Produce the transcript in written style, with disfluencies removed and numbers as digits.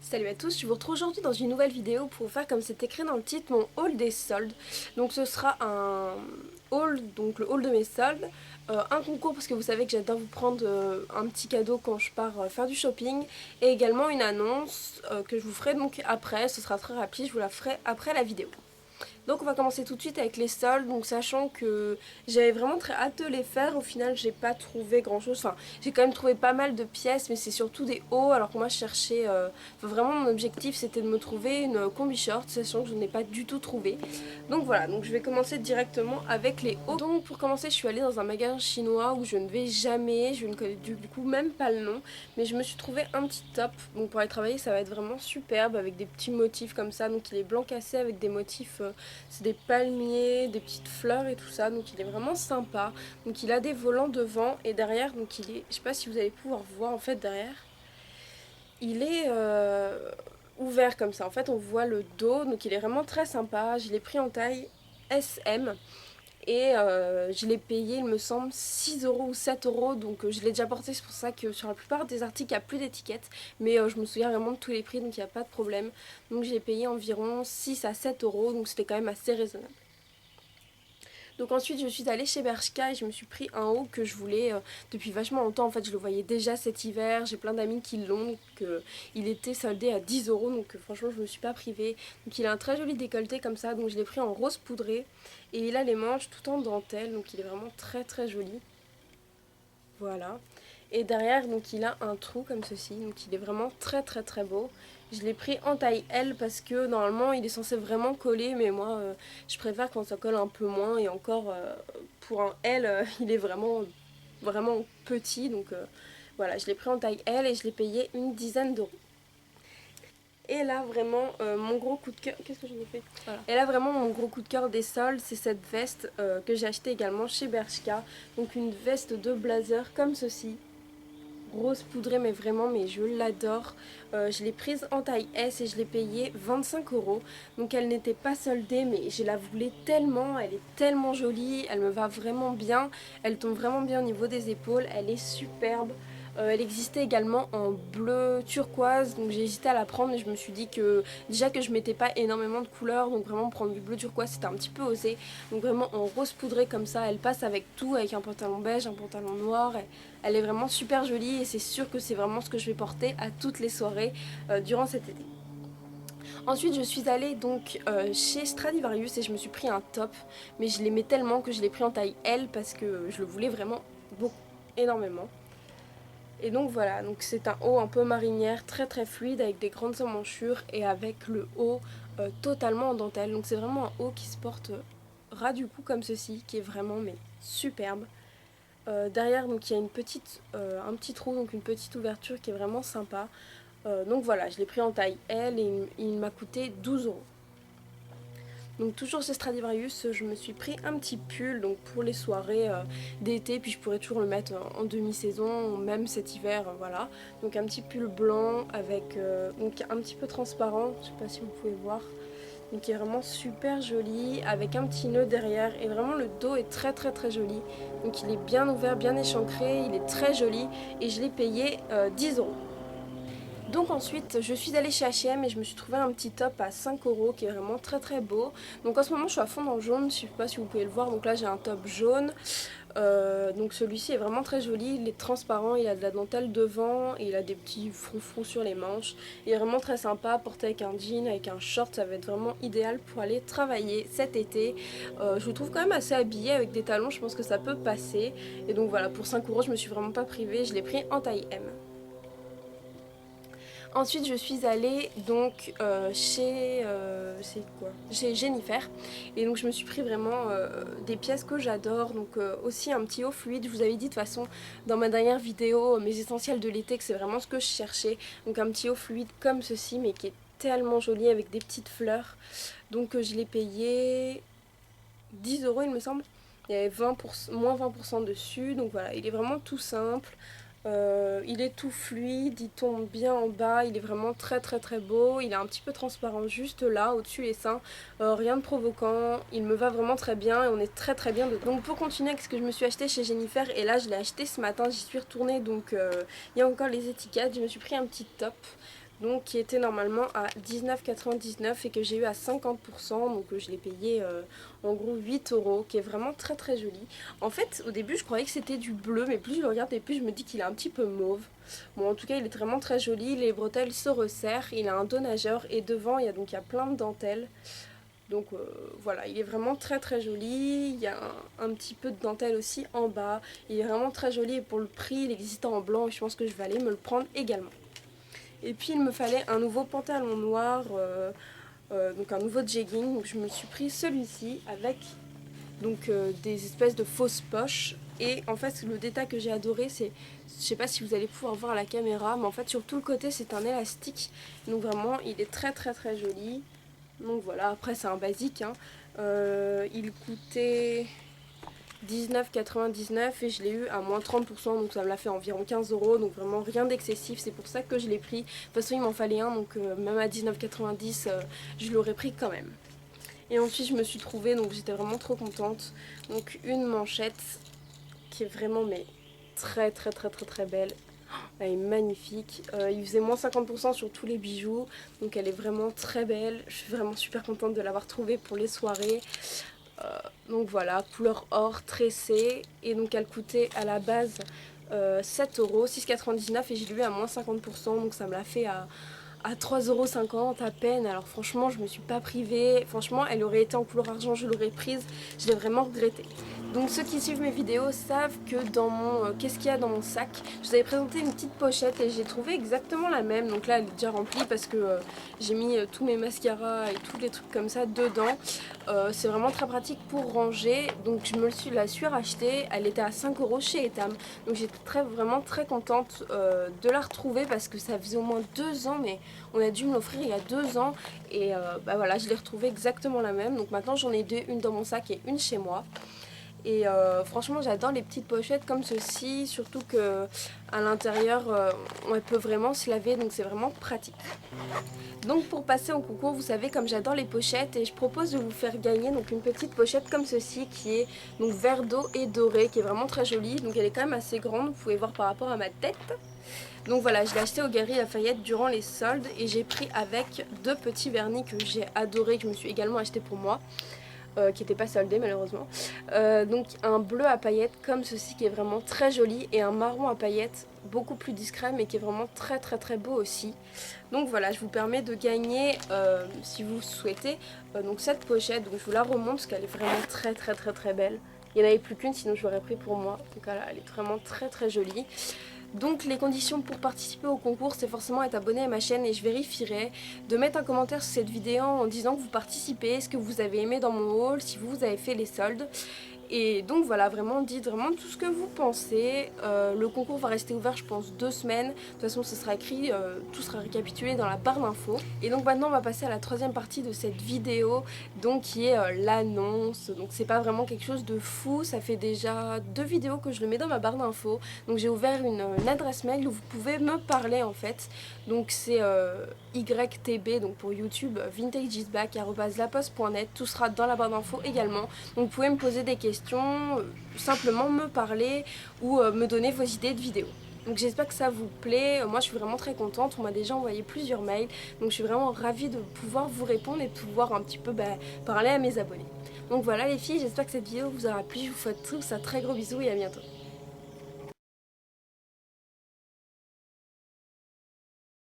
Salut à tous, je vous retrouve aujourd'hui dans une nouvelle vidéo pour faire, comme c'est écrit dans le titre, mon haul des soldes. Donc ce sera un haul, donc le haul de mes soldes, un concours parce que vous savez que j'adore vous prendre un petit cadeau quand je pars faire du shopping, et également une annonce que je vous ferai donc après, ce sera très rapide, je vous la ferai après la vidéo. Donc on va commencer tout de suite avec les soldes, donc sachant que j'avais vraiment très hâte de les faire, au final j'ai pas trouvé grand chose, enfin j'ai quand même trouvé pas mal de pièces mais c'est surtout des hauts, alors que moi je cherchais, vraiment mon objectif c'était de me trouver une combi short, sachant que je n'ai pas du tout trouvé. Donc voilà, donc je vais commencer directement avec les hauts. Donc pour commencer je suis allée dans un magasin chinois où je ne vais jamais, je ne connais du coup même pas le nom, mais je me suis trouvé un petit top, donc pour aller travailler ça va être vraiment superbe avec des petits motifs comme ça, donc il est blanc cassé avec des motifs... c'est des palmiers, des petites fleurs et tout ça, donc il est vraiment sympa. Donc il a des volants devant et derrière, donc il est, je sais pas si vous allez pouvoir voir en fait derrière, il est ouvert comme ça. En fait on voit le dos, donc il est vraiment très sympa. Je l'ai pris en taille SM et je l'ai payé, il me semble, 6 euros ou 7 euros. Donc je l'ai déjà porté, c'est pour ça que sur la plupart des articles il n'y a plus d'étiquette. Mais je me souviens vraiment de tous les prix, donc il n'y a pas de problème. Donc je l'ai payé environ 6 à 7 euros, donc c'était quand même assez raisonnable. Donc ensuite je suis allée chez Bershka et je me suis pris un haut que je voulais depuis vachement longtemps. En fait je le voyais déjà cet hiver, j'ai plein d'amis qui l'ont, donc il était soldé à 10 euros, donc franchement je me suis pas privée. Donc il a un très joli décolleté comme ça, donc je l'ai pris en rose poudré et il a les manches tout en dentelle, donc il est vraiment très très joli. Voilà. Et derrière, donc il a un trou comme ceci, donc il est vraiment très très très beau. Je l'ai pris en taille L parce que normalement il est censé vraiment coller, mais moi je préfère quand ça colle un peu moins, et encore pour un L il est vraiment vraiment petit, donc voilà, je l'ai pris en taille L et je l'ai payé une dizaine d'euros. Et là vraiment mon gros coup de cœur, qu'est-ce que j'en ai fait, voilà. Et là vraiment mon gros coup de cœur des soldes, c'est cette veste que j'ai achetée également chez Bershka. Donc une veste de blazer comme ceci, rose poudrée, mais vraiment, mais je l'adore. Je l'ai prise en taille S et je l'ai payée 25 euros. Donc elle n'était pas soldée, mais je la voulais tellement, elle est tellement jolie, elle me va vraiment bien, elle tombe vraiment bien au niveau des épaules, elle est superbe. Elle existait également en bleu turquoise, donc j'ai hésité à la prendre, mais je me suis dit que déjà que je mettais pas énormément de couleurs, donc vraiment prendre du bleu turquoise c'était un petit peu osé. Donc vraiment en rose poudré comme ça, elle passe avec tout, avec un pantalon beige, un pantalon noir. Elle est vraiment super jolie et c'est sûr que c'est vraiment ce que je vais porter à toutes les soirées durant cet été. Ensuite je suis allée donc chez Stradivarius et je me suis pris un top, mais je l'aimais tellement que je l'ai pris en taille L parce que je le voulais vraiment beaucoup, énormément. Et donc voilà, donc c'est un haut un peu marinière, très très fluide, avec des grandes emmanchures et avec le haut totalement en dentelle. Donc c'est vraiment un haut qui se porte ras du cou comme ceci, qui est vraiment mais superbe. Derrière donc il y a un petit trou, donc une petite ouverture qui est vraiment sympa. Donc voilà, je l'ai pris en taille L et il m'a coûté 12 euros. Donc toujours chez Stradivarius, je me suis pris un petit pull donc pour les soirées d'été, puis je pourrais toujours le mettre en demi-saison, même cet hiver, voilà. Donc un petit pull blanc avec donc un petit peu transparent, je sais pas si vous pouvez voir. Donc qui est vraiment super joli, avec un petit nœud derrière, et vraiment le dos est très très très joli. Donc il est bien ouvert, bien échancré, il est très joli, et je l'ai payé 10 euros. Donc ensuite je suis allée chez H&M et je me suis trouvé un petit top à 5 euros qui est vraiment très très beau. Donc en ce moment je suis à fond dans le jaune, je sais pas si vous pouvez le voir, donc là j'ai un top jaune. Donc celui-ci est vraiment très joli, il est transparent, il a de la dentelle devant et il a des petits froufrous sur les manches. Il est vraiment très sympa à porter avec un jean, avec un short, ça va être vraiment idéal pour aller travailler cet été. Je le trouve quand même assez habillé avec des talons, je pense que ça peut passer. Et donc voilà, pour 5 euros je me suis vraiment pas privée, je l'ai pris en taille M. Ensuite je suis allée donc chez Jennifer, et donc je me suis pris vraiment des pièces que j'adore, donc aussi un petit haut fluide. Je vous avais dit de toute façon dans ma dernière vidéo mes essentiels de l'été que c'est vraiment ce que je cherchais, donc un petit haut fluide comme ceci mais qui est tellement joli avec des petites fleurs. Donc je l'ai payé 10 euros il me semble, il y avait moins 20% dessus, donc voilà, il est vraiment tout simple. Il est tout fluide, il tombe bien en bas, il est vraiment très très très beau, il est un petit peu transparent juste là, au-dessus les seins, rien de provoquant, il me va vraiment très bien et on est très très bien dedans. Donc pour continuer avec ce que je me suis acheté chez Jennifer, et là je l'ai acheté ce matin, j'y suis retournée, donc il y a encore les étiquettes, je me suis pris un petit top. donc qui était normalement à 19,99 et que j'ai eu à 50%, donc je l'ai payé en gros 8 euros, qui est vraiment très très joli. En fait au début je croyais que c'était du bleu, mais plus je le regarde et plus je me dis qu'il est un petit peu mauve. Bon, en tout cas il est vraiment très joli, les bretelles se resserrent, il a un dos nageur et devant il y a plein de dentelles. Donc voilà, il est vraiment très très joli, il y a un petit peu de dentelle aussi en bas, il est vraiment très joli et pour le prix il existe en blanc et je pense que je vais aller me le prendre également. Et puis il me fallait un nouveau pantalon noir, donc un nouveau jegging, donc je me suis pris celui-ci avec des espèces de fausses poches. Et en fait le détail que j'ai adoré c'est, je sais pas si vous allez pouvoir voir à la caméra, mais en fait sur tout le côté c'est un élastique, donc vraiment il est très très très joli. Donc voilà, après c'est un basique, hein. Il coûtait 19,99 et je l'ai eu à moins 30%, donc ça me l'a fait environ 15 euros, donc vraiment rien d'excessif, c'est pour ça que je l'ai pris. De toute façon il m'en fallait un, donc même à 19,90 je l'aurais pris quand même. Et ensuite je me suis trouvée, donc j'étais vraiment trop contente, donc une manchette qui est vraiment mais très très très très très belle. Elle est magnifique, il faisait moins 50% sur tous les bijoux, donc elle est vraiment très belle. Je suis vraiment super contente de l'avoir trouvée pour les soirées. Donc voilà, couleur or tressée, et donc elle coûtait à la base 7 euros, 6,99 et j'ai lu à moins 50%, donc ça me l'a fait à 3,50 € à peine. Alors franchement je me suis pas privée, franchement elle aurait été en couleur argent, je l'aurais prise, je l'ai vraiment regretté. Donc ceux qui suivent mes vidéos savent que dans mon qu'est-ce qu'il y a dans mon sac, je vous avais présenté une petite pochette et j'ai trouvé exactement la même. Donc là elle est déjà remplie parce que j'ai mis tous mes mascaras et tous les trucs comme ça dedans. C'est vraiment très pratique pour ranger, donc je me la suis rachetée, elle était à 5 € chez Etam, donc j'étais vraiment très contente de la retrouver parce que ça faisait au moins 2 ans, mais on a dû me l'offrir il y a 2 ans et bah voilà, je l'ai retrouvée exactement la même. Donc maintenant j'en ai deux, une dans mon sac et une chez moi. Et franchement j'adore les petites pochettes comme ceci, surtout que à l'intérieur elle peut vraiment se laver, donc c'est vraiment pratique. Donc pour passer au concours, vous savez comme j'adore les pochettes et je propose de vous faire gagner donc une petite pochette comme ceci qui est donc vert d'eau et doré, qui est vraiment très jolie. Donc elle est quand même assez grande, vous pouvez voir par rapport à ma tête. Donc voilà, je l'ai acheté aux Galeries Lafayette durant les soldes et j'ai pris avec deux petits vernis que j'ai adoré, que je me suis également acheté pour moi. Qui n'était pas soldé malheureusement. Donc un bleu à paillettes comme ceci qui est vraiment très joli et un marron à paillettes beaucoup plus discret mais qui est vraiment très très très beau aussi. Donc voilà, je vous permets de gagner si vous souhaitez donc cette pochette. Donc je vous la remonte parce qu'elle est vraiment très très très très belle. Il n'y en avait plus qu'une sinon je l'aurais pris pour moi. Donc voilà, elle est vraiment très très jolie. Donc les conditions pour participer au concours, c'est forcément être abonné à ma chaîne et je vérifierai de mettre un commentaire sur cette vidéo en disant que vous participez, ce que vous avez aimé dans mon haul, si vous avez fait les soldes. Et donc voilà, vraiment dites vraiment tout ce que vous pensez. Le concours va rester ouvert je pense 2 semaines. De toute façon ce sera écrit, tout sera récapitulé dans la barre d'infos. Et donc maintenant on va passer à la troisième partie de cette vidéo, donc qui est l'annonce. Donc c'est pas vraiment quelque chose de fou, ça fait déjà 2 vidéos que je le mets dans ma barre d'infos. Donc j'ai ouvert une adresse mail où vous pouvez me parler en fait. Donc c'est YTB, donc pour YouTube, vintageisback@laposte.net. Tout sera dans la barre d'infos également. Donc vous pouvez me poser des questions, simplement me parler ou me donner vos idées de vidéos. Donc j'espère que ça vous plaît. Moi je suis vraiment très contente, on m'a déjà envoyé plusieurs mails, donc je suis vraiment ravie de pouvoir vous répondre et de pouvoir un petit peu parler à mes abonnés. Donc voilà les filles, j'espère que cette vidéo vous aura plu, je vous fais tous un très gros bisou et à bientôt.